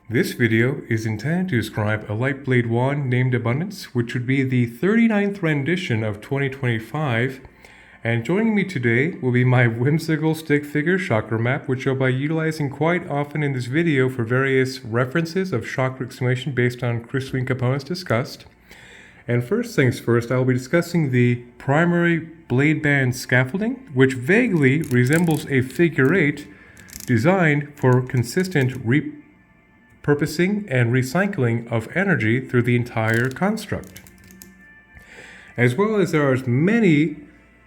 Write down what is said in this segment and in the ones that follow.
This video is intended to describe a lightblade wand named Abundance, which would be the 39th rendition of 2025. And joining me today will be my whimsical stick figure chakra map, which I'll be utilizing quite often in this video for various references of chakra explanation based on crystalline components discussed. And first things first, I'll be discussing the primary blade band scaffolding, which vaguely resembles a figure 8 designed for consistent repurposing and recycling of energy through the entire construct. As well as there are many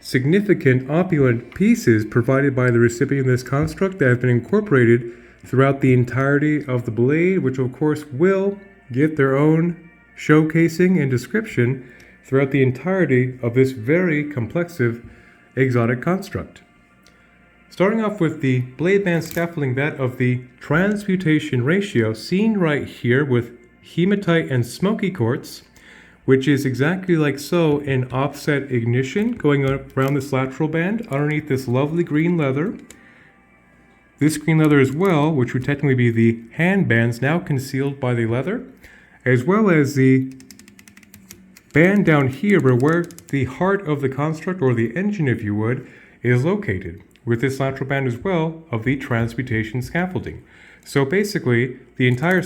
significant opulent pieces provided by the recipient of this construct that have been incorporated throughout the entirety of the blade, which of course will get their own showcasing and description throughout the entirety of this very complexive exotic construct. Starting off with the blade band scaffolding, that of the transmutation ratio, seen right here with hematite and smoky quartz, which is exactly like so in offset ignition going around this lateral band underneath this lovely green leather. This green leather as well, which would technically be the hand bands now concealed by the leather, as well as the band down here where the heart of the construct, or the engine if you would, is located, with this lateral band as well of the transmutation scaffolding. So basically, the entire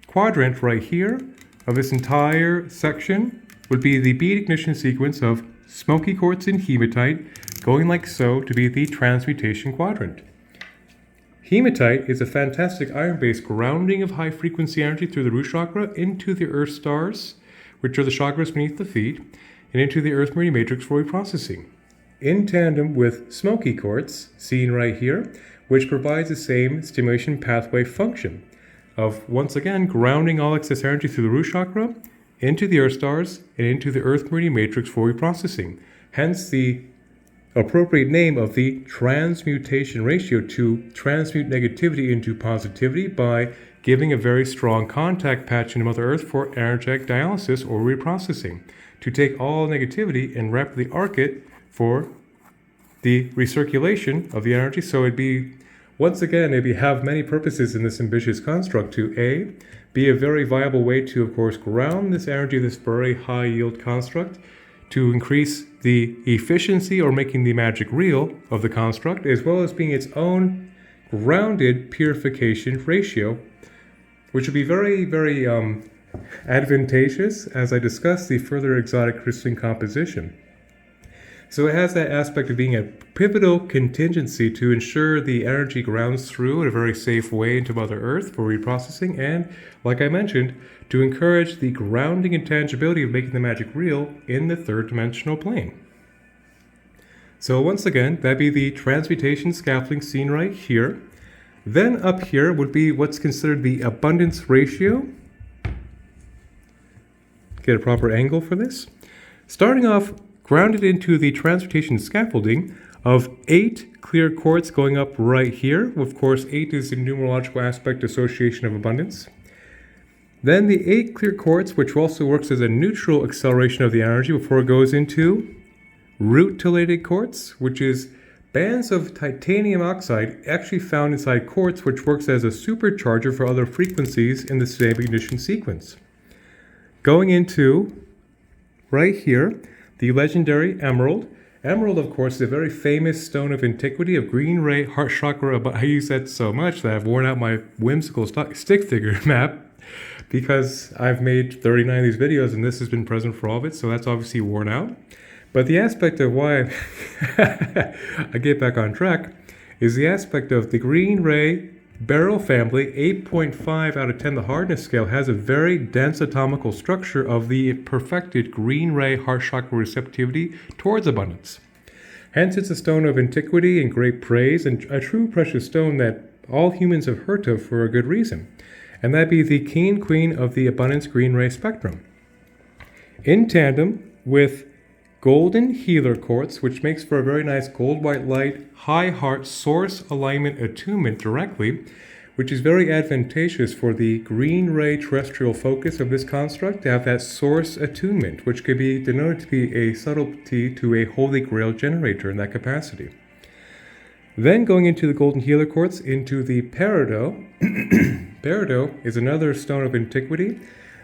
quadrant right here of this entire section would be the bead ignition sequence of smoky quartz and hematite going like so to be the transmutation quadrant. Hematite is a fantastic iron-based grounding of high-frequency energy through the root chakra into the earth stars, which are the chakras beneath the feet, and into the earth meridian matrix for reprocessing. In tandem with smoky quartz, seen right here, which provides the same stimulation pathway function of, once again, grounding all excess energy through the root chakra into the earth stars and into the earth meridian matrix for reprocessing. Hence the appropriate name of the transmutation ratio, to transmute negativity into positivity by giving a very strong contact patch into Mother Earth for energetic dialysis or reprocessing, to take all negativity and rapidly arc it for the recirculation of the energy. So it'd be, once again, it'd have many purposes in this ambitious construct to be a very viable way to, of course, ground this energy, this very high yield construct, to increase the efficiency or making the magic real of the construct, as well as being its own grounded purification ratio, which would be very, very advantageous as I discuss the further exotic crystalline composition. So it has that aspect of being a pivotal contingency to ensure the energy grounds through in a very safe way into Mother Earth for reprocessing, and, like I mentioned, to encourage the grounding and tangibility of making the magic real in the third dimensional plane. So once again, that'd be the transmutation scaffolding seen right here. Then up here would be what's considered the abundance ratio. Get a proper angle for this. Starting off, grounded into the transmutation scaffolding of 8 clear quartz going up right here. Of course, 8 is the numerological aspect association of abundance. Then the 8 clear quartz, which also works as a neutral acceleration of the energy before it goes into rutilated quartz, which is bands of titanium oxide actually found inside quartz, which works as a supercharger for other frequencies in the same ignition sequence. Going into right here, the legendary emerald. Emerald, of course, is a very famous stone of antiquity of green ray heart chakra. But I use that so much that I've worn out my whimsical stick figure map, because I've made 39 of these videos and this has been present for all of it, so that's obviously worn out. But the aspect of why I get back on track is the aspect of the green ray beryl family. 8.5 out of 10, the hardness scale, has a very dense atomical structure of the perfected green ray heart chakra receptivity towards abundance. Hence, it's a stone of antiquity and great praise, and a true precious stone that all humans have heard of for a good reason. And that be the king queen of the abundance green ray spectrum. In tandem with golden healer quartz, which makes for a very nice gold-white light, high heart source alignment attunement directly, which is very advantageous for the green ray terrestrial focus of this construct to have that source attunement, which could be denoted to be a subtlety to a holy grail generator in that capacity. Then going into the golden healer quartz into the peridot. Peridot is another stone of antiquity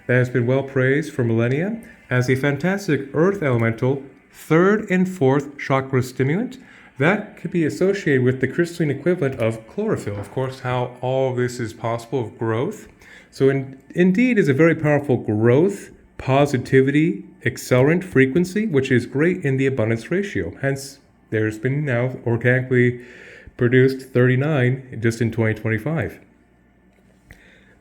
that has been well praised for millennia as a fantastic earth elemental, third and fourth chakra stimulant that could be associated with the crystalline equivalent of chlorophyll. Of course, how all of this is possible of growth. So indeed is a very powerful growth, positivity, accelerant frequency, which is great in the abundance ratio. Hence, there's been now organically produced 39 just in 2025.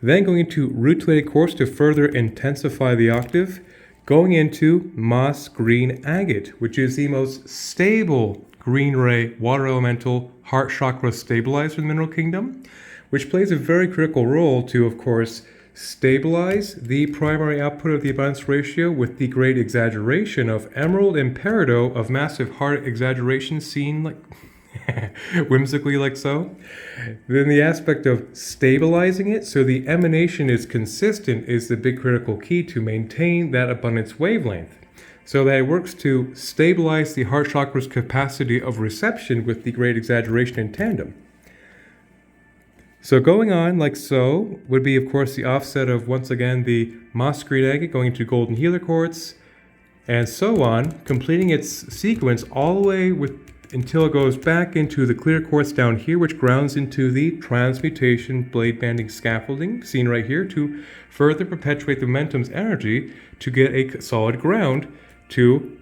Then going into rutilated quartz to further intensify the octave, going into moss green agate, which is the most stable green ray water elemental heart chakra stabilizer in the mineral kingdom, which plays a very critical role to, of course, stabilize the primary output of the abundance ratio with the great exaggeration of emerald and peridot of massive heart exaggeration seen like whimsically like so. Then the aspect of stabilizing it so the emanation is consistent is the big critical key to maintain that abundance wavelength, so that it works to stabilize the heart chakra's capacity of reception with the great exaggeration in tandem. So going on like so would be, of course, the offset of, once again, the moss green agate going to golden healer quartz, and so on, completing its sequence all the way until it goes back into the clear quartz down here, which grounds into the transmutation blade banding scaffolding seen right here to further perpetuate the momentum's energy to get a solid ground to,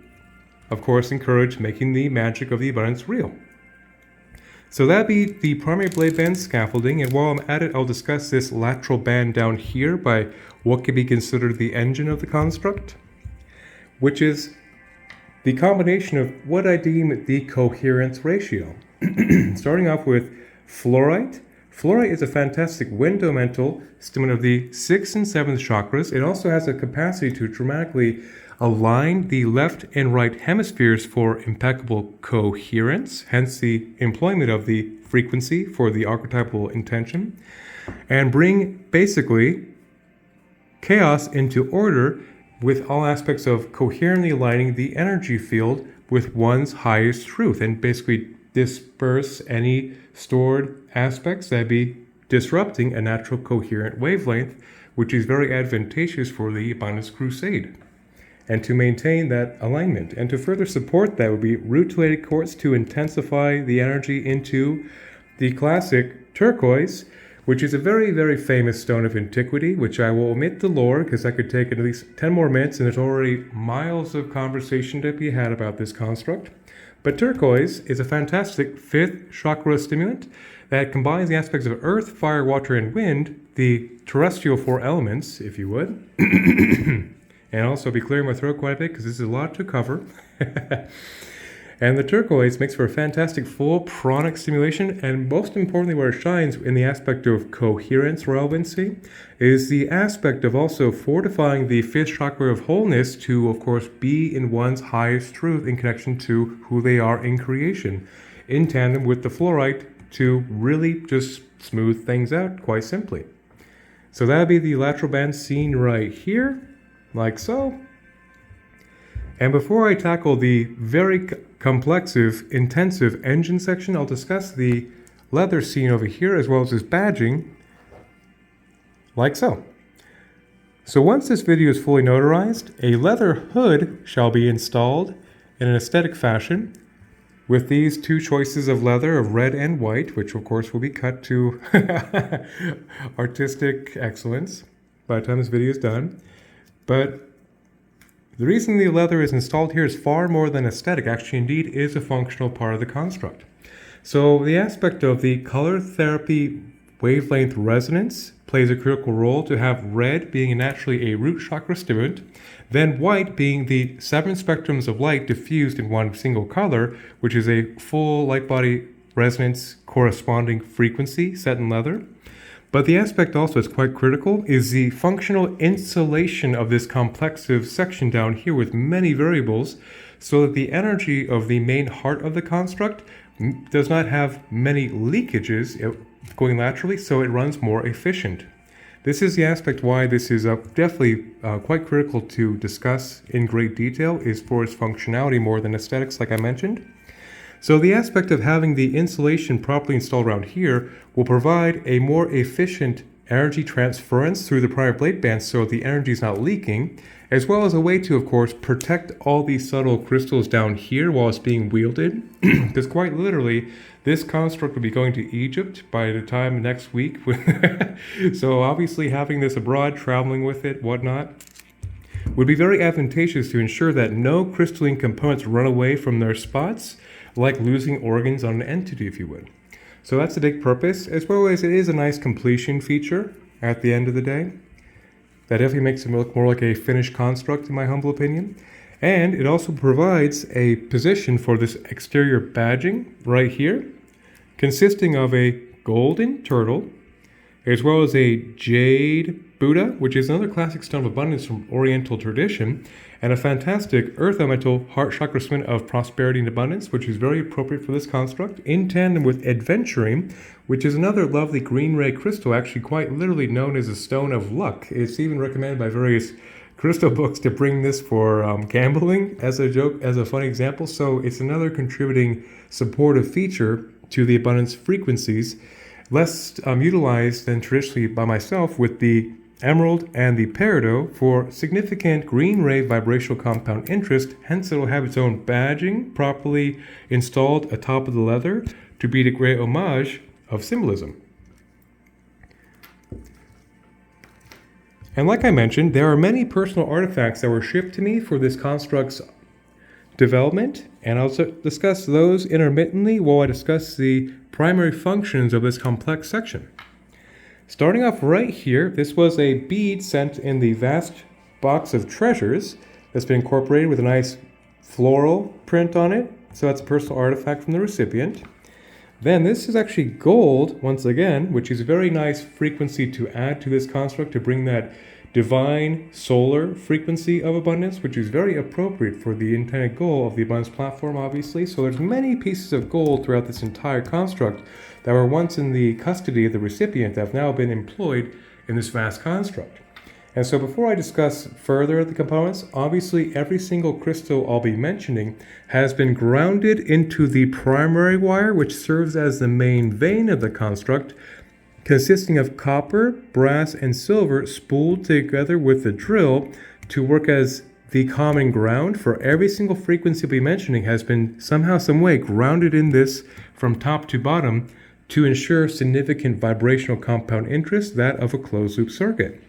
of course, encourage making the magic of the abundance real. So that'd be the primary blade band scaffolding, and while I'm at it, I'll discuss this lateral band down here by what can be considered the engine of the construct, which is the combination of what I deem the coherence ratio. Starting off with fluorite. Fluorite is a fantastic wind elemental stimulant of the 6th and 7th chakras. It also has a capacity to dramatically align the left and right hemispheres for impeccable coherence, hence the employment of the frequency for the archetypal intention, and bring basically chaos into order with all aspects of coherently aligning the energy field with one's highest truth, and basically disperse any stored aspects that be disrupting a natural coherent wavelength, which is very advantageous for the abundance crusade. And to maintain that alignment and to further support that would be rutilated quartz to intensify the energy into the classic turquoise, which is a very, very famous stone of antiquity, which I will omit the lore because I could take at least 10 more minutes and there's already miles of conversation to be had about this construct. But turquoise is a fantastic 5th chakra stimulant that combines the aspects of earth, fire, water, and wind, the terrestrial 4 elements, if you would. And also be clearing my throat quite a bit because this is a lot to cover. And the turquoise makes for a fantastic full pranic stimulation, and most importantly where it shines in the aspect of coherence relevancy is the aspect of also fortifying the 5th chakra of wholeness to, of course, be in one's highest truth in connection to who they are in creation, in tandem with the fluorite to really just smooth things out quite simply. So that would be the lateral band seen right here, like so. And before I tackle the very complexive, intensive engine section, I'll discuss the leather scene over here as well as this badging, like so. So once this video is fully notarized, a leather hood shall be installed in an aesthetic fashion with these 2 choices of leather of red and white, which of course will be cut to artistic excellence by the time this video is done. But the reason the leather is installed here is far more than aesthetic, actually indeed is a functional part of the construct. So the aspect of the color therapy wavelength resonance plays a critical role to have red being naturally a root chakra stimulant, then white being the 7 spectrums of light diffused in one single color, which is a full light body resonance corresponding frequency set in leather. But the aspect also that's quite critical is the functional insulation of this complexive section down here with many variables so that the energy of the main heart of the construct does not have many leakages going laterally, so it runs more efficient. This is the aspect why this is definitely quite critical to discuss in great detail, is for its functionality more than aesthetics like I mentioned. So the aspect of having the insulation properly installed around here will provide a more efficient energy transference through the prior blade band so the energy is not leaking, as well as a way to, of course, protect all these subtle crystals down here while it's being wielded. Because quite literally, this construct will be going to Egypt by the time next week. So obviously having this abroad, traveling with it, whatnot, would be very advantageous to ensure that no crystalline components run away from their spots, like losing organs on an entity, if you would. So that's a big purpose, as well as it is a nice completion feature at the end of the day. That definitely makes it look more like a finished construct, in my humble opinion. And it also provides a position for this exterior badging right here, consisting of a golden turtle, as well as a jade Buddha, which is another classic stone of abundance from Oriental tradition, and a fantastic earth elemental heart chakra spin of prosperity and abundance, which is very appropriate for this construct, in tandem with adventuring, which is another lovely green ray crystal, actually quite literally known as a stone of luck. It's even recommended by various crystal books to bring this for gambling as a joke, as a funny example. So it's another contributing supportive feature to the abundance frequencies, less utilized than traditionally by myself with the emerald and the peridot for significant green ray vibrational compound interest. Hence it will have its own badging properly installed atop of the leather to be the great homage of symbolism. And like I mentioned, there are many personal artifacts that were shipped to me for this construct's development, and I'll discuss those intermittently while I discuss the primary functions of this complex section. Starting off right here, this was a bead sent in the vast box of treasures that's been incorporated with a nice floral print on it. So that's a personal artifact from the recipient. Then this is actually gold, once again, which is a very nice frequency to add to this construct to bring that divine solar frequency of abundance, which is very appropriate for the intended goal of the abundance platform, obviously. So there's many pieces of gold throughout this entire construct that were once in the custody of the recipient that have now been employed in this vast construct. And so before I discuss further the components, obviously every single crystal I'll be mentioning has been grounded into the primary wire, which serves as the main vein of the construct, consisting of copper, brass, and silver spooled together with the drill to work as the common ground for every single frequency I'll be mentioning has been somehow, some way grounded in this from top to bottom to ensure significant vibrational compound interest, that of a closed loop circuit.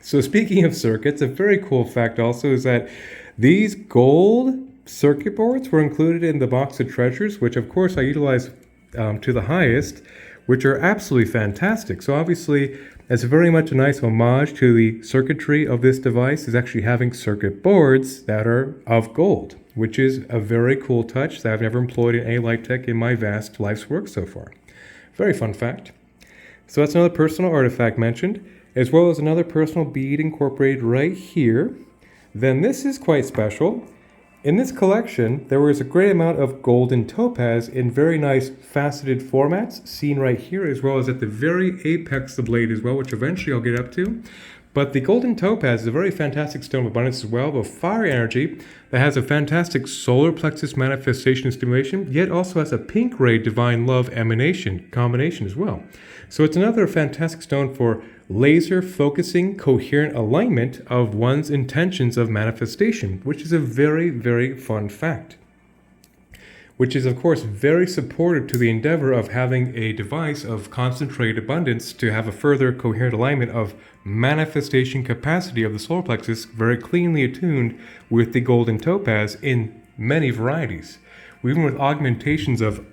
So speaking of circuits, a very cool fact also is that these gold circuit boards were included in the box of treasures, which of course I utilize to the highest, which are absolutely fantastic. So obviously, it's very much a nice homage to the circuitry of this device is actually having circuit boards that are of gold, which is a very cool touch that I've never employed in any light tech in my vast life's work so far. Very fun fact. So that's another personal artifact mentioned, as well as another personal bead incorporated right here. Then this is quite special. In this collection, there was a great amount of golden topaz in very nice faceted formats, seen right here, as well as at the very apex of the blade as well, which eventually I'll get up to. But the golden topaz is a very fantastic stone of abundance as well, of fire energy that has a fantastic solar plexus manifestation and stimulation, yet also has a pink ray divine love emanation combination as well. So it's another fantastic stone for laser focusing coherent alignment of one's intentions of manifestation, which is a very, very fun fact. Which is, of course, very supportive to the endeavor of having a device of concentrated abundance to have a further coherent alignment of manifestation capacity of the solar plexus, very cleanly attuned with the golden topaz in many varieties. Even with augmentations of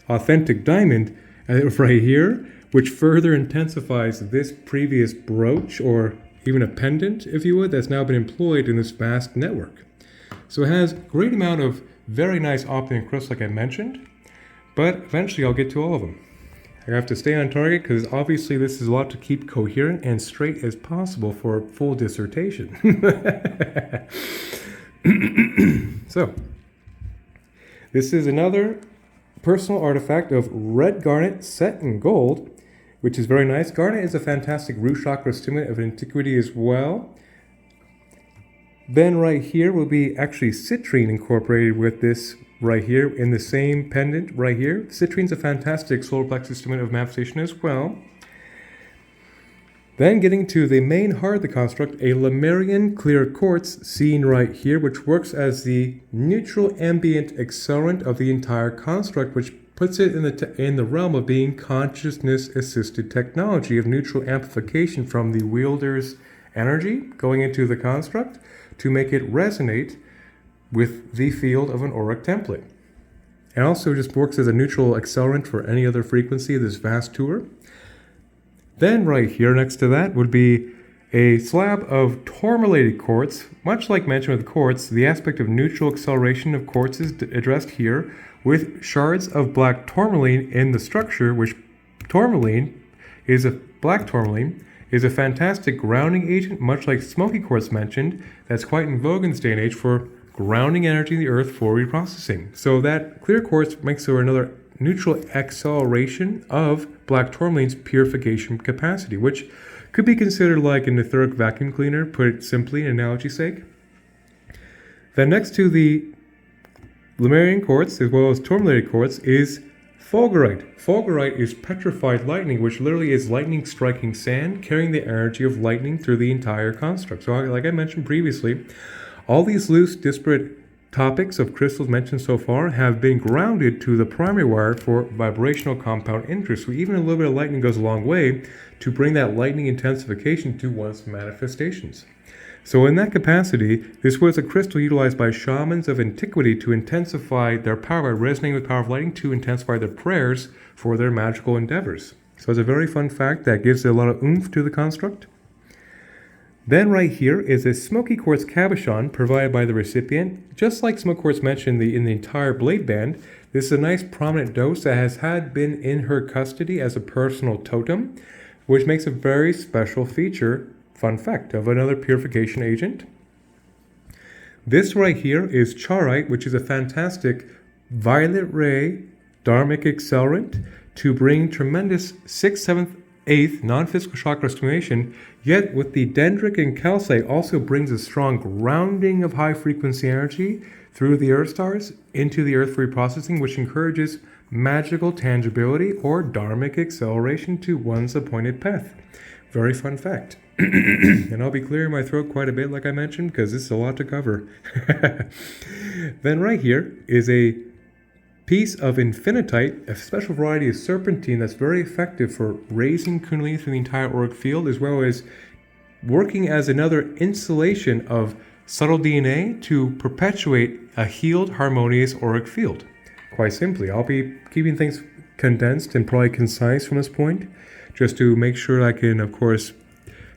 authentic diamond right here, which further intensifies this previous brooch, or even a pendant, if you would, that's now been employed in this vast network. So it has a great amount of very nice optic crystals, like I mentioned, but eventually I'll get to all of them. I have to stay on target because obviously this is a lot to keep coherent and straight as possible for a full dissertation. So, this is another personal artifact of red garnet set in gold, which is very nice. Garnet is a fantastic root chakra stimulant of antiquity as well. Then right here will be actually citrine incorporated with this right here in the same pendant right here. Citrine's a fantastic solar plexus instrument of manifestation as well. Then getting to the main heart of the construct, a Lemurian clear quartz seen right here, which works as the neutral ambient accelerant of the entire construct, which puts it in the realm of being consciousness-assisted technology of neutral amplification from the wielder's energy going into the construct to make it resonate with the field of an auric template. And also just works as a neutral accelerant for any other frequency of this vast tour. Then right here next to that would be a slab of tourmalated quartz. Much like mentioned with quartz, the aspect of neutral acceleration of quartz is addressed here with shards of black tourmaline in the structure, which black tourmaline is a fantastic grounding agent, much like smoky quartz mentioned, that's quite in vogue in this day and age for grounding energy in the earth for reprocessing. So that clear quartz makes for another neutral acceleration of black tourmaline's purification capacity, which could be considered like an etheric vacuum cleaner, put it simply in analogy's sake. Then next to the Lemurian quartz, as well as tourmalated quartz, is fulgurite. Fulgurite is petrified lightning, which literally is lightning striking sand, carrying the energy of lightning through the entire construct. So like I mentioned previously, all these loose, disparate topics of crystals mentioned so far have been grounded to the primary wire for vibrational compound interest. So even a little bit of lightning goes a long way to bring that lightning intensification to one's manifestations. So in that capacity, this was a crystal utilized by shamans of antiquity to intensify their power by resonating with the power of lightning to intensify their prayers for their magical endeavors. So it's a very fun fact that gives a lot of oomph to the construct. Then right here is a smoky quartz cabochon provided by the recipient. Just like smoky quartz mentioned in the entire blade band, this is a nice prominent dose that has been in her custody as a personal totem, which makes a very special feature, fun fact, of another purification agent. This right here is chaurite, which is a fantastic violet ray dharmic accelerant to bring tremendous 6th, 7th, 8th non-physical chakra stimulation, yet with the dendritic and calcite also brings a strong grounding of high frequency energy through the earth stars into the earth for reprocessing, which encourages magical tangibility or dharmic acceleration to one's appointed path. Very fun fact. And I'll be clearing my throat quite a bit, like I mentioned, because this is a lot to cover. Then right here is a piece of infinitite, a special variety of serpentine that's very effective for raising kundalini through the entire auric field, as well as working as another insulation of subtle DNA to perpetuate a healed, harmonious auric field. Quite simply, I'll be keeping things condensed and probably concise from this point, just to make sure I can, of course,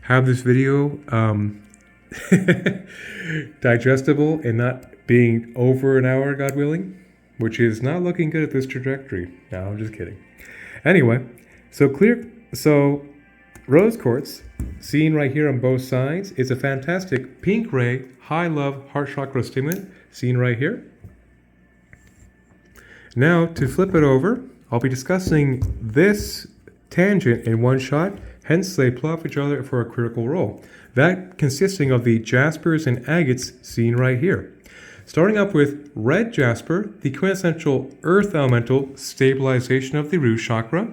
have this video digestible and not being over an hour, God willing, which is not looking good at this trajectory. No, I'm just kidding. Anyway, so rose quartz, seen right here on both sides, is a fantastic pink ray, high love heart chakra stimulant, seen right here. Now, to flip it over, I'll be discussing this tangent in one shot, hence they play off each other for a critical role. That consisting of the jaspers and agates seen right here. Starting up with red jasper, the quintessential earth elemental stabilization of the root chakra.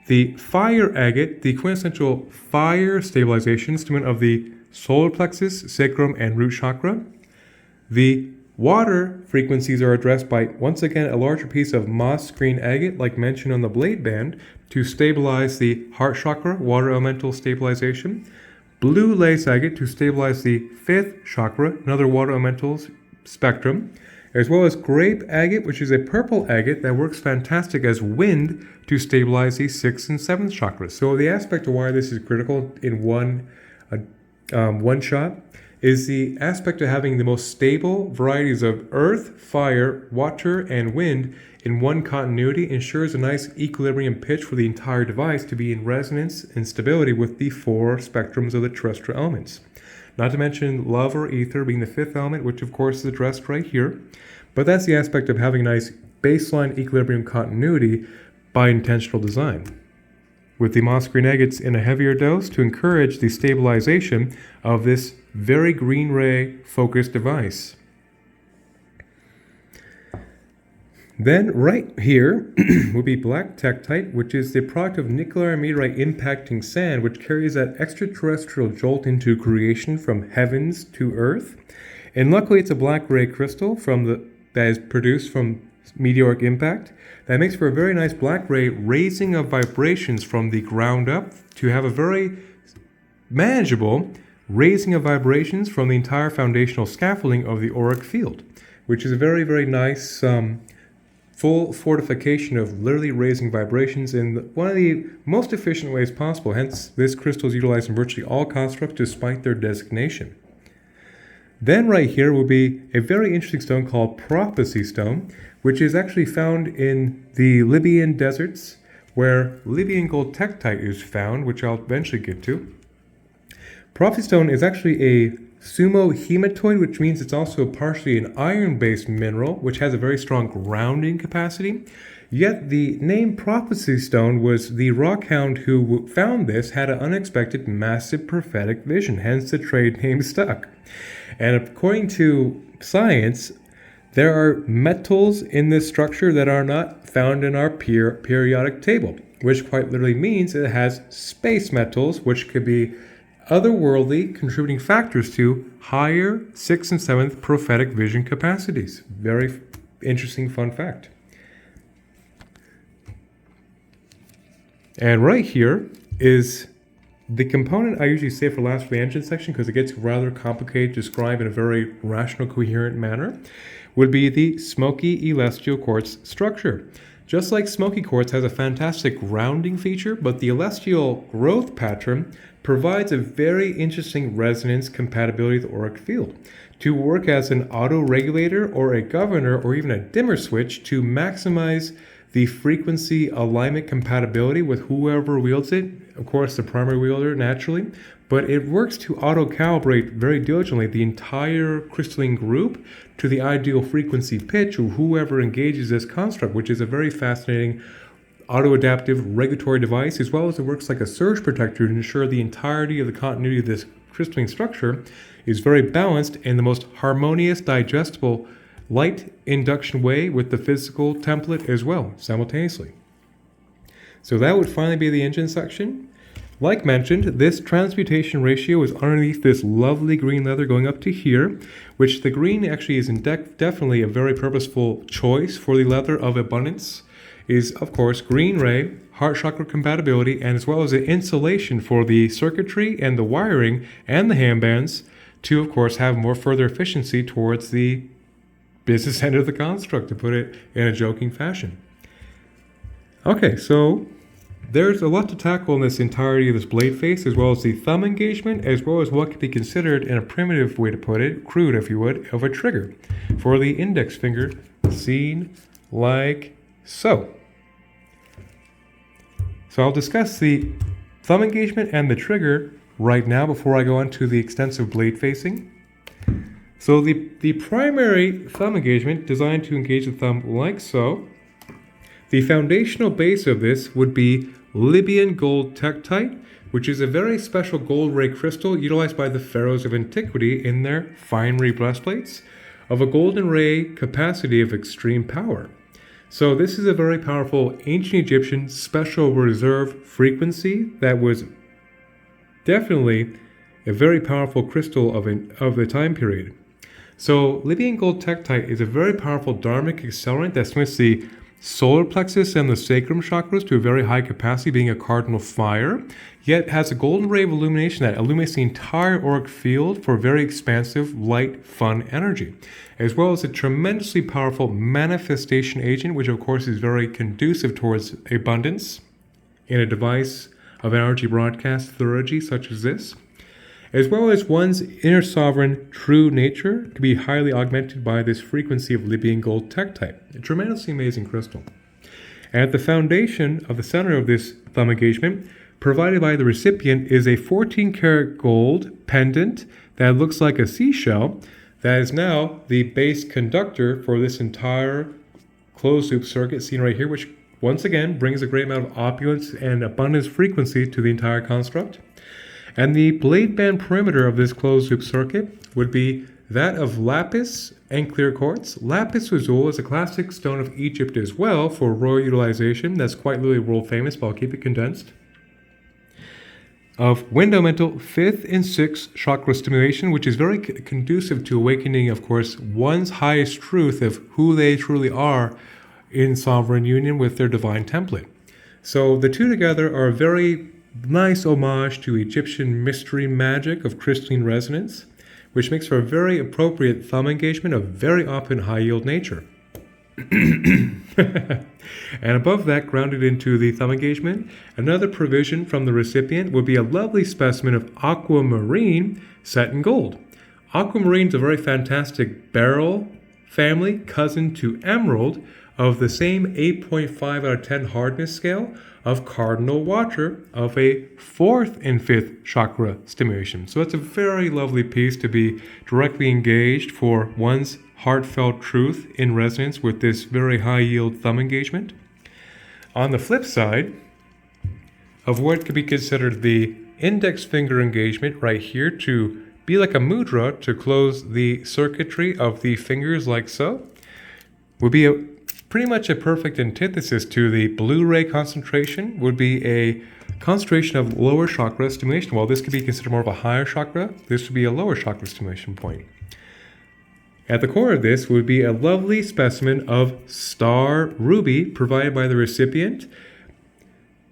The fire agate, the quintessential fire stabilization instrument of the solar plexus, sacrum, and root chakra. The water frequencies are addressed by, once again, a larger piece of moss green agate, like mentioned on the blade band, to stabilize the heart chakra, water elemental stabilization. Blue lace agate to stabilize the 5th chakra, another water elementals spectrum, as well as grape agate, which is a purple agate that works fantastic as wind to stabilize the 6th and 7th chakras. So the aspect of why this is critical in one shot is the aspect of having the most stable varieties of earth, fire, water, and wind in one continuity ensures a nice equilibrium pitch for the entire device to be in resonance and stability with the 4 spectrums of the terrestrial elements. Not to mention love or ether being the 5th element, which of course is addressed right here. But that's the aspect of having a nice baseline equilibrium continuity by intentional design. With the moss green agates in a heavier dose to encourage the stabilization of this very green ray focused device. Then right here will be black tektite, which is the product of nuclear meteorite impacting sand, which carries that extraterrestrial jolt into creation from heavens to earth. And luckily it's a black ray crystal that is produced from meteoric impact. That makes for a very nice black ray raising of vibrations from the ground up to have a very manageable raising of vibrations from the entire foundational scaffolding of the auric field, which is a very, very nice full fortification of literally raising vibrations in one of the most efficient ways possible. Hence, this crystal is utilized in virtually all constructs despite their designation. Then right here will be a very interesting stone called prophecy stone, which is actually found in the Libyan deserts, where Libyan gold tektite is found, which I'll eventually get to. Prophecy stone is actually a sumo hematoid, which means it's also partially an iron-based mineral, which has a very strong grounding capacity. Yet the name prophecy stone was the rockhound who found this had an unexpected massive prophetic vision, hence the trade name stuck. And according to science, there are metals in this structure that are not found in our periodic table, which quite literally means it has space metals, which could be otherworldly contributing factors to higher 6th and 7th prophetic vision capacities. Very interesting fun fact. And right here is the component I usually save for last for the engine section because it gets rather complicated to describe in a very rational, coherent manner, would be the smoky celestial quartz structure. Just like smoky quartz has a fantastic grounding feature, but the celestial growth pattern provides a very interesting resonance compatibility with the auric field to work as an auto-regulator or a governor or even a dimmer switch to maximize the frequency alignment compatibility with whoever wields it. Of course, the primary wielder naturally, but it works to auto-calibrate very diligently the entire crystalline group to the ideal frequency pitch of whoever engages this construct, which is a very fascinating auto-adaptive regulatory device, as well as it works like a surge protector to ensure the entirety of the continuity of this crystalline structure is very balanced in the most harmonious, digestible light induction way with the physical template as well, simultaneously. So that would finally be the engine section. Like mentioned, this transmutation ratio is underneath this lovely green leather going up to here, which the green actually is definitely a very purposeful choice for the leather of abundance, is of course green ray, heart chakra compatibility, and as well as the insulation for the circuitry and the wiring and the handbands to of course have more further efficiency towards the business end of the construct, to put it in a joking fashion. Okay, so there's a lot to tackle in this entirety of this blade face, as well as the thumb engagement, as well as what could be considered, in a primitive way to put it, crude if you would, of a trigger for the index finger, seen like so. So I'll discuss the thumb engagement and the trigger right now before I go on to the extensive blade facing. So the primary thumb engagement, designed to engage the thumb like so. The foundational base of this would be Libyan gold tektite, which is a very special gold ray crystal utilized by the pharaohs of antiquity in their finery breastplates of a golden ray capacity of extreme power. So this is a very powerful ancient Egyptian special reserve frequency that was definitely a very powerful crystal of the time period. So Libyan gold tektite is a very powerful dharmic accelerant that stimulates the solar plexus and the sacrum chakras to a very high capacity, being a cardinal fire, yet has a golden ray of illumination that illuminates the entire auric field for very expansive, light, fun energy, as well as a tremendously powerful manifestation agent, which of course is very conducive towards abundance in a device of energy broadcast theurgy such as this, as well as one's inner sovereign true nature can be highly augmented by this frequency of Libyan gold tektite, a tremendously amazing crystal. And at the foundation of the center of this thumb engagement, provided by the recipient, is a 14-karat gold pendant that looks like a seashell that is now the base conductor for this entire closed loop circuit seen right here, which once again brings a great amount of opulence and abundance frequency to the entire construct. And the blade band perimeter of this closed loop circuit would be that of lapis and clear quartz. Lapis lazuli is a classic stone of Egypt as well for royal utilization. That's quite literally world famous, but I'll keep it condensed. Of wind elemental 5th and 6th chakra stimulation, which is very conducive to awakening, of course, one's highest truth of who they truly are in sovereign union with their divine template. So the two together are a very nice homage to Egyptian mystery magic of crystalline resonance, which makes for a very appropriate thumb engagement of very often high-yield nature. And above that, grounded into the thumb engagement, another provision from the recipient would be a lovely specimen of aquamarine set in gold. Aquamarine is a very fantastic beryl family, cousin to emerald, of the same 8.5 out of 10 hardness scale of cardinal water of a 4th and 5th chakra stimulation. So it's a very lovely piece to be directly engaged for one's heartfelt truth in resonance with this very high yield thumb engagement. On the flip side of what could be considered the index finger engagement right here to be like a mudra to close the circuitry of the fingers like so, would be pretty much a perfect antithesis to the blue ray concentration, would be a concentration of lower chakra stimulation. While this could be considered more of a higher chakra, this would be a lower chakra stimulation point. At the core of this would be a lovely specimen of star ruby provided by the recipient.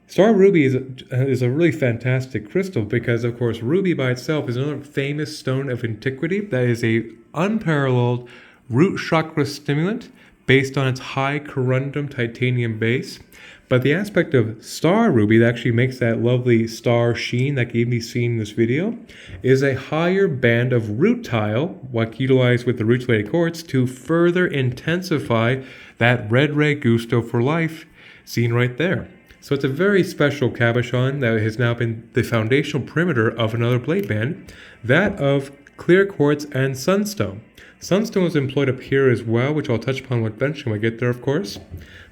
Star ruby is a really fantastic crystal because, of course, ruby by itself is another famous stone of antiquity that is a unparalleled root chakra stimulant based on its high corundum titanium base. But the aspect of star ruby that actually makes that lovely star sheen that can be seen in this video is a higher band of rutile, like utilized with the rutilated quartz, to further intensify that red ray gusto for life seen right there. So it's a very special cabochon that has now been the foundational perimeter of another blade band, that of clear quartz and sunstone. Sunstone is employed up here as well, which I'll touch upon eventually when I get there, of course.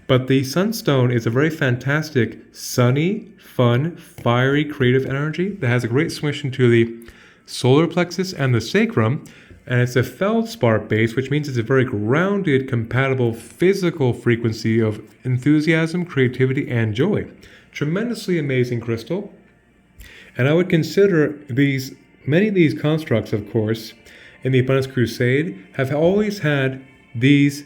But the sunstone is a very fantastic, sunny, fun, fiery, creative energy that has a great submission to the solar plexus and the sacrum. And it's a feldspar base, which means it's a very grounded, compatible physical frequency of enthusiasm, creativity, and joy. Tremendously amazing crystal. And I would consider many of these constructs, of course, in the Abundance Crusade, have always had these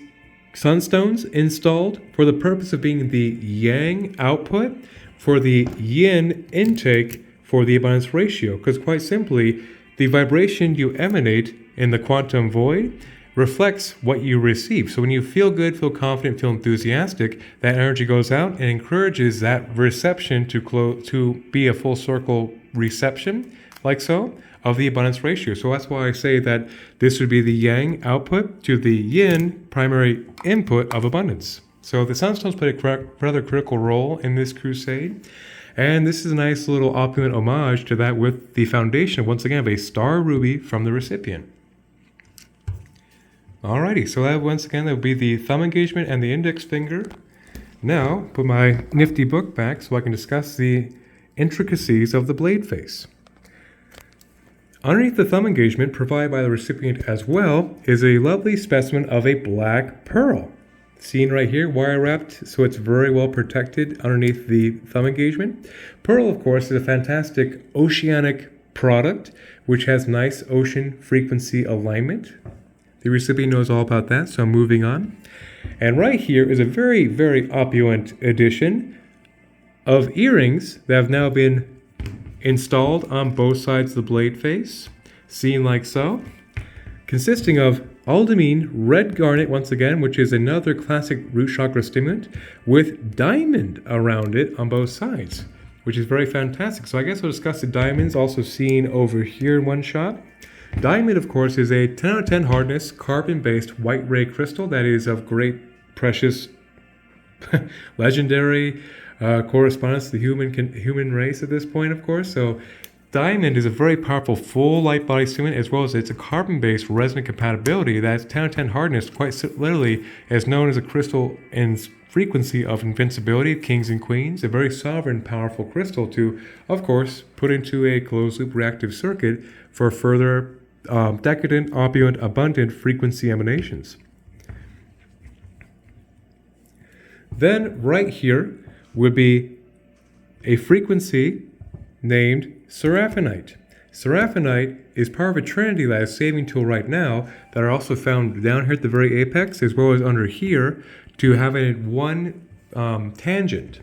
sunstones installed for the purpose of being the yang output for the yin intake for the abundance ratio. Because quite simply, the vibration you emanate in the quantum void reflects what you receive. So when you feel good, feel confident, feel enthusiastic, that energy goes out and encourages that reception to be a full circle reception, like so, of the abundance ratio. So that's why I say that this would be the yang output to the yin primary input of abundance. So the sunstones play a rather critical role in this crusade. And this is a nice little opulent homage to that with the foundation, once again, of a star ruby from the recipient. Alrighty, so that once again, that would be the thumb engagement and the index finger. Now, put my nifty book back so I can discuss the intricacies of the blade face. Underneath the thumb engagement provided by the recipient as well is a lovely specimen of a black pearl. Seen right here, wire wrapped, so it's very well protected underneath the thumb engagement. Pearl, of course, is a fantastic oceanic product which has nice ocean frequency alignment. The recipient knows all about that, so I'm moving on. And right here is a very, very opulent addition of earrings that have now been installed on both sides of the blade face, seen like so, consisting of aldamine red garnet, once again, which is another classic root chakra stimulant, with diamond around it on both sides, which is very fantastic. So I guess we'll discuss the diamonds, also seen over here in one shot. Diamond, of course, is a 10 out of 10 hardness, carbon-based white ray crystal that is of great, precious, legendary correspondence to the human race at this point, of course. So diamond is a very powerful full light body stimulant, as well as it's a carbon-based resonant compatibility that's 10 out of 10 hardness, quite literally is known as a crystal in frequency of invincibility of kings and queens, a very sovereign, powerful crystal to, of course, put into a closed-loop reactive circuit for further decadent, opulent, abundant frequency emanations. Then right here would be a frequency named Seraphinite. Seraphinite is part of a trinity that is saving tool right now that are also found down here at the very apex as well as under here to have a one tangent.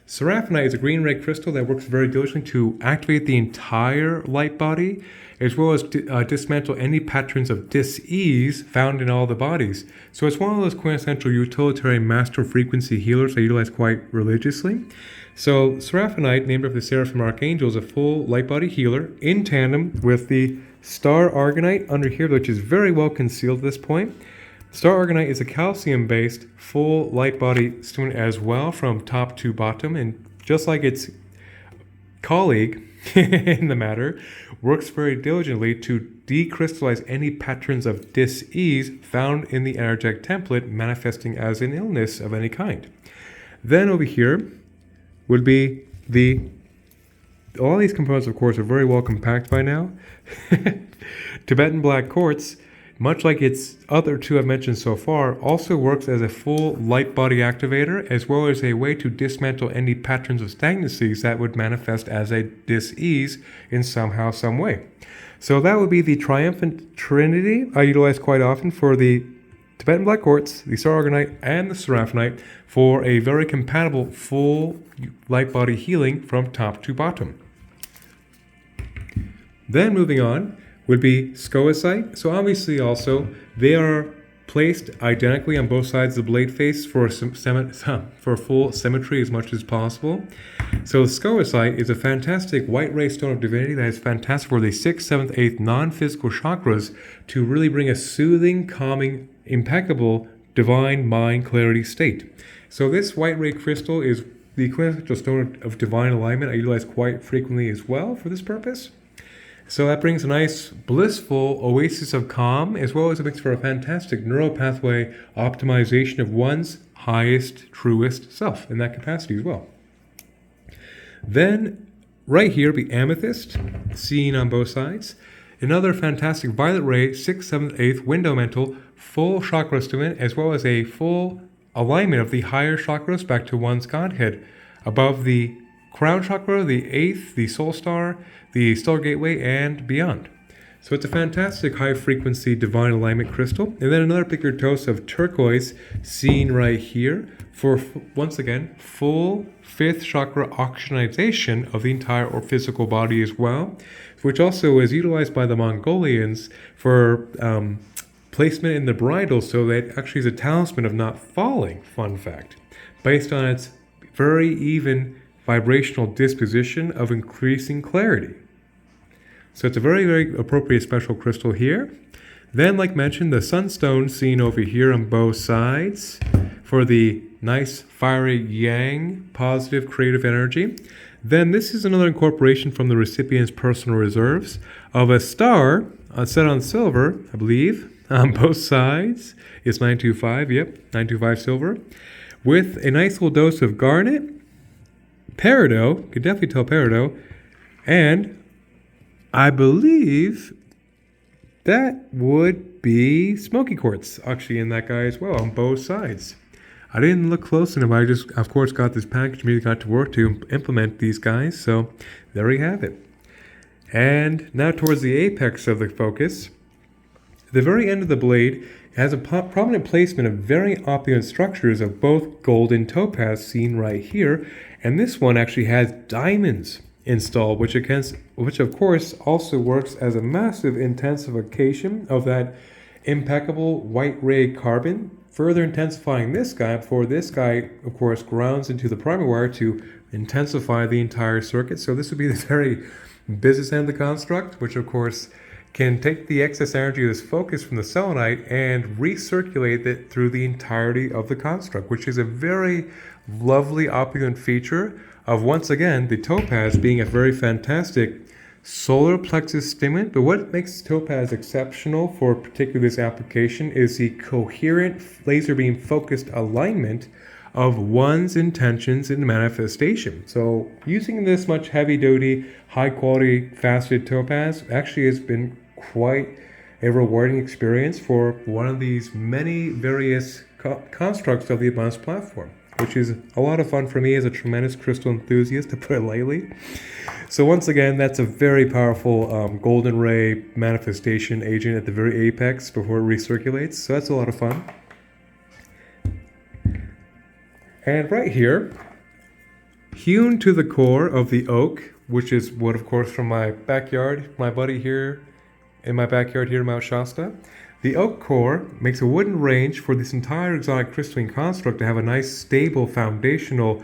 Seraphinite is a green ray crystal that works very diligently to activate the entire light body as well as dismantle any patterns of dis-ease found in all the bodies. So it's one of those quintessential utilitarian master frequency healers I utilize quite religiously. So Seraphinite, named after the Seraphim Archangel, is a full light body healer in tandem with the Star Argonite under here, which is very well concealed at this point. Star Argonite is a calcium-based full light body stimulant as well from top to bottom, and just like its colleague in the matter, works very diligently to decrystallize any patterns of dis-ease found in the energetic template manifesting as an illness of any kind. Then over here would be all these components, of course, are very well compact by now. Tibetan black quartz, much like its other two I've mentioned so far, also works as a full light body activator as well as a way to dismantle any patterns of stagnancies that would manifest as a dis-ease in somehow, some way. So that would be the triumphant trinity I utilize quite often for the Tibetan black quartz, the Star Argonite, and the Seraphinite for a very compatible full light body healing from top to bottom. Then moving on would be Scoicite. So obviously also they are placed identically on both sides of the blade face for full symmetry as much as possible. So Scoicite is a fantastic white ray stone of divinity that is fantastic for the 6th, 7th, 8th non-physical chakras to really bring a soothing, calming, impeccable divine mind clarity state. So this white ray crystal is the quintessential stone of divine alignment I utilize quite frequently as well for this purpose. So that brings a nice blissful oasis of calm as well as it makes for a fantastic neural pathway optimization of one's highest, truest self in that capacity as well. Then right here be amethyst, seen on both sides. Another fantastic violet ray, 6th, 7th, 8th window mental, full chakra stimulant, as well as a full alignment of the higher chakras back to one's Godhead. Above the crown chakra, the 8th, the soul star, the stellar gateway, and beyond. So it's a fantastic high frequency divine alignment crystal. And then another bigger dose of turquoise seen right here for, once again, full 5th chakra oxygenization of the entire or physical body as well, which also is utilized by the Mongolians for placement in the bridle so that it actually is a talisman of not falling, fun fact, based on its very even vibrational disposition of increasing clarity. So it's a very, very appropriate special crystal here. Then, like mentioned, the sunstone seen over here on both sides for the nice, fiery yang, positive, creative energy. Then this is another incorporation from the recipient's personal reserves of a star set on silver, I believe, on both sides. It's 925, yep, 925 silver, with a nice little dose of garnet, peridot, could definitely tell peridot, and I believe that would be smoky quartz actually in that guy as well on both sides. I didn't look close enough. I just, of course, got this package, immediately got to work to implement these guys. So there you have it. And now towards the apex of the focus, the very end of the blade has a prominent placement of very opulent structures of both gold and topaz seen right here. And this one actually has diamonds installed, which of course also works as a massive intensification of that impeccable white ray carbon, further intensifying this guy before this guy, of course, grounds into the primary wire to intensify the entire circuit. So this would be the very business end of the construct, which of course can take the excess energy of this focus from the selenite and recirculate it through the entirety of the construct, which is a very lovely opulent feature of, once again, the topaz being a very fantastic solar plexus stimulant, but what makes topaz exceptional for particularly this application is the coherent laser beam focused alignment of one's intentions in manifestation. So using this much heavy-duty, high-quality faceted topaz actually has been quite a rewarding experience for one of these many various constructs of the Abundance platform, which is a lot of fun for me as a tremendous crystal enthusiast, to put it lightly. So once again, that's a very powerful golden ray manifestation agent at the very apex before it recirculates. So that's a lot of fun. And right here, hewn to the core of the oak, which is wood, of course, from my backyard, my buddy here in my backyard here in Mount Shasta. The oak core makes a wooden range for this entire exotic crystalline construct to have a nice, stable, foundational,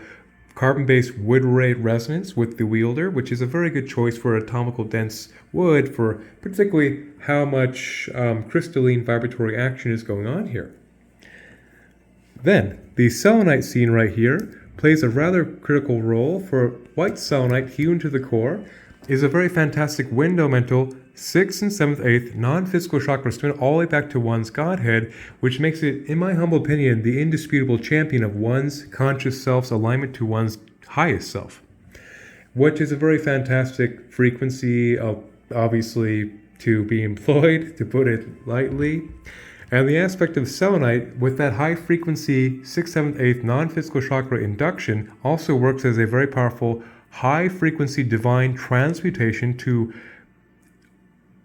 carbon-based wood ray resonance with the wielder, which is a very good choice for atomical dense wood for particularly how much crystalline vibratory action is going on here. Then, the selenite scene right here plays a rather critical role for white selenite hewn to the core, is a very fantastic window mental 6th and 7th, 8th non-physical chakra student all the way back to one's godhead, which makes it, in my humble opinion, the indisputable champion of one's conscious self's alignment to one's highest self, which is a very fantastic frequency of, obviously, to be employed, to put it lightly. And the aspect of selenite with that high frequency 6th, 7th, 8th non-physical chakra induction also works as a very powerful high frequency divine transmutation to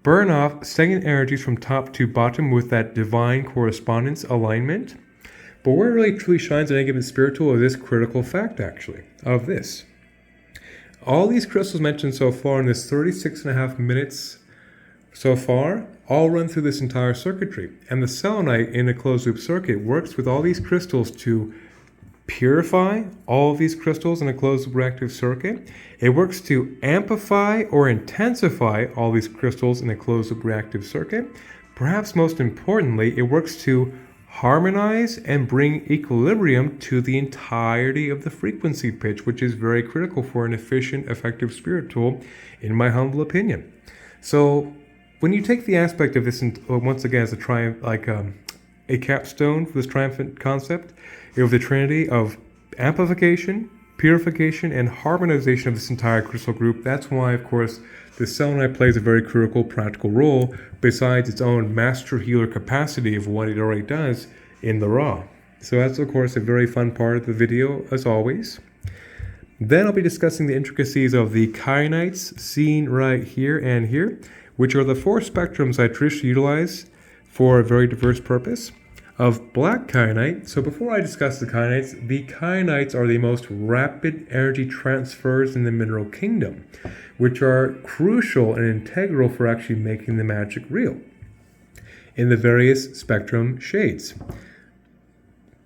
burn off stagnant energies from top to bottom with that divine correspondence alignment. But where it really truly shines in any given spiritual is this critical fact, actually, of this. All these crystals mentioned so far in this 36.5 minutes so far all run through this entire circuitry. And the selenite in a closed loop circuit works with all these crystals to purify all of these crystals in a closed loop reactive circuit. It works to amplify or intensify all these crystals in a closed loop reactive circuit. Perhaps most importantly, it works to harmonize and bring equilibrium to the entirety of the frequency pitch, which is very critical for an efficient, effective spirit tool, in my humble opinion. So when you take the aspect of this, once again, as a capstone for this triumphant concept, of the trinity of amplification, purification, and harmonization of this entire crystal group, that's why, of course, the selenite plays a very critical, practical role, besides its own master healer capacity of what it already does in the raw. So that's, of course, a very fun part of the video, as always. Then I'll be discussing the intricacies of the kyanites seen right here and here, which are the 4 spectrums I traditionally utilize for a very diverse purpose of black kyanite. So before I discuss the kyanites are the most rapid energy transfers in the mineral kingdom, which are crucial and integral for actually making the magic real in the various spectrum shades.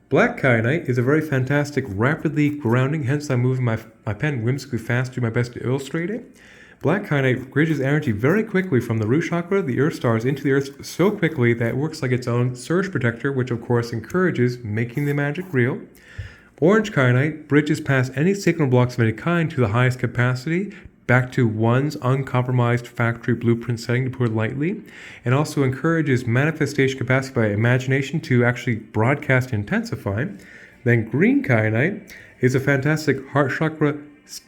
Black kyanite is a very fantastic, rapidly grounding, hence I'm moving my pen whimsically fast to do my best to illustrate it. Black kyanite bridges energy very quickly from the root chakra, the earth stars, into the earth so quickly that it works like its own surge protector, which of course encourages making the magic real. Orange kyanite bridges past any signal blocks of any kind to the highest capacity, back to one's uncompromised factory blueprint setting, to put it lightly, and also encourages manifestation capacity by imagination to actually broadcast and intensify. Then green kyanite is a fantastic heart chakra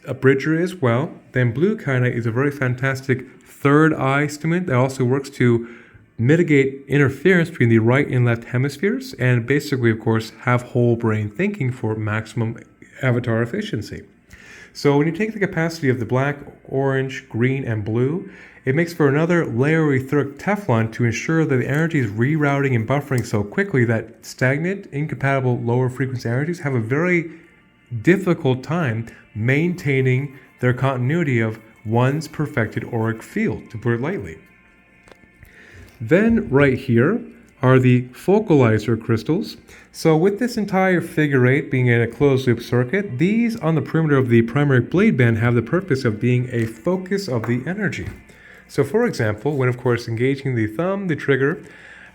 a bridger as well. Then blue kyanite is a very fantastic third eye stimulant that also works to mitigate interference between the right and left hemispheres, and basically, of course, have whole brain thinking for maximum avatar efficiency. So when you take the capacity of the black, orange, green, and blue, it makes for another layer of etheric Teflon to ensure that the energy is rerouting and buffering so quickly that stagnant, incompatible, lower frequency energies have a very difficult time maintaining their continuity of one's perfected auric field, to put it lightly. Then right here are the focalizer crystals. So with this entire figure 8 being in a closed loop circuit, these on the perimeter of the primary blade band have the purpose of being a focus of the energy. So for example, when of course engaging the thumb, the trigger,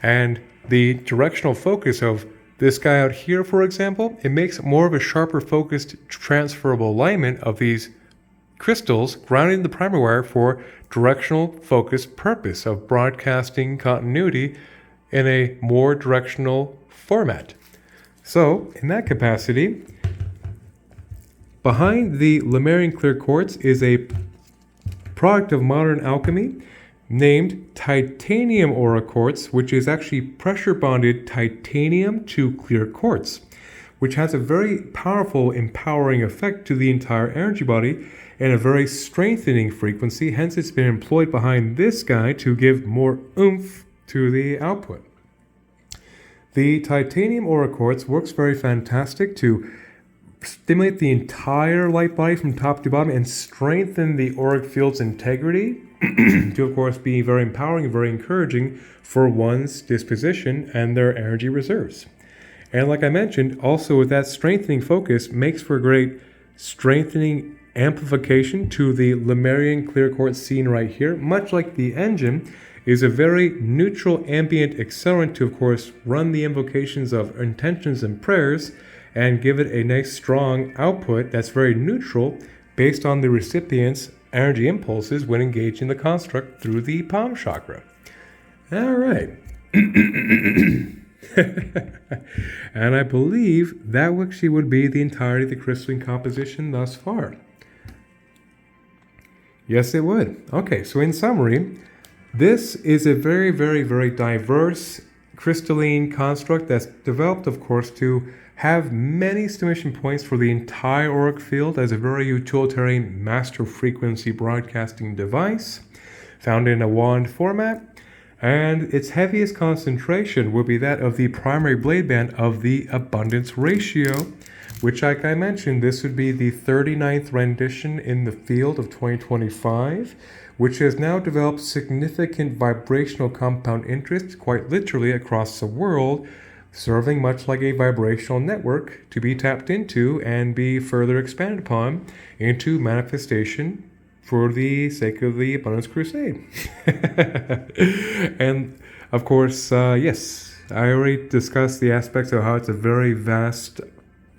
and the directional focus of this guy out here, for example, it makes more of a sharper focused transferable alignment of these crystals grounded in the primer wire for directional focused purpose of broadcasting continuity in a more directional format. So, in that capacity, behind the Lemurian clear quartz is a product of modern alchemy named titanium aura quartz, which is actually pressure bonded titanium to clear quartz, which has a very powerful empowering effect to the entire energy body and a very strengthening frequency. Hence, it's been employed behind this guy to give more oomph to the output. The titanium aura quartz works very fantastic to stimulate the entire light body from top to bottom and strengthen the auric field's integrity to, of course, be very empowering and very encouraging for one's disposition and their energy reserves. And like I mentioned, also with that strengthening focus makes for great strengthening amplification to the Lemurian clear quartz scene right here. Much like the engine is a very neutral ambient accelerant to, of course, run the invocations of intentions and prayers and give it a nice strong output that's very neutral based on the recipient's energy impulses when engaging the construct through the palm chakra. All right. And I believe that actually would be the entirety of the crystalline composition thus far. Yes, it would. Okay, so in summary, this is a very, very, very diverse crystalline construct that's developed, of course, to have many stimulation points for the entire auric field as a very utilitarian master frequency broadcasting device found in a wand format. And its heaviest concentration will be that of the primary blade band of the abundance ratio, which, like I mentioned, this would be the 39th rendition in the field of 2025, which has now developed significant vibrational compound interest quite literally across the world, serving much like a vibrational network to be tapped into and be further expanded upon into manifestation for the sake of the Abundance Crusade. And of course, yes, I already discussed the aspects of how it's a very vast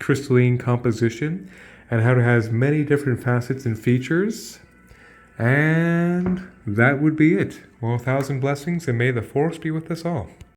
crystalline composition and how it has many different facets and features. And that would be it. Well, 1,000 blessings, and may the force be with us all.